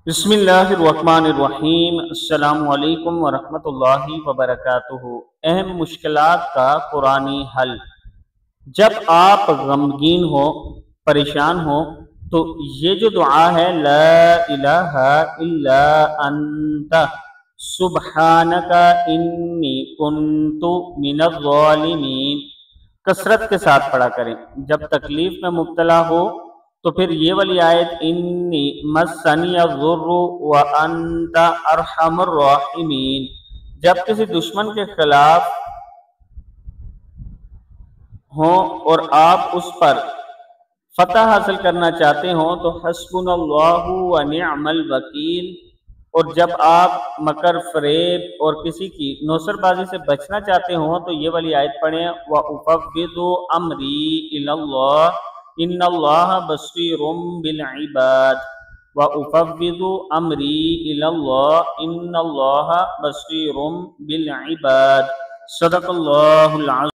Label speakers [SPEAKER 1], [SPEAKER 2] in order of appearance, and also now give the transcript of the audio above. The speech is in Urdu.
[SPEAKER 1] بسم اللہ الرحمن الرحیم۔ السلام علیکم ورحمۃ اللہ وبرکاتہ۔ اہم مشکلات کا قرآنی حل۔ جب آپ غمگین ہو، پریشان ہو، تو یہ جو دعا ہے لا الہ الا انت سبحانک انی کنت من الظالمین کثرت کے ساتھ پڑھا کریں۔ جب تکلیف میں مبتلا ہو تو پھر یہ والی آیت انی مسنی الضر وانت ارحم الراحمین، جب کسی دشمن کے خلاف ہوں اور آپ اس پر فتح حاصل کرنا چاہتے ہوں تو حسبنا اللہ ونعم الوکیل، اور جب آپ مکر فریب اور کسی کی نوسر بازی سے بچنا چاہتے ہوں تو یہ والی آیت پڑھیں وَأُفَوِّضُ أَمْرِي إِلَى اللَّهِ إِنَّ اللَّهَ بَصِيرٌ بِالْعِبَادِ وَأُفَوِّضُ أَمْرِي إِلَى اللَّهِ إِنَّ اللَّهَ بَصِيرٌ بِالْعِبَادِ۔ صدق اللہ العظیم۔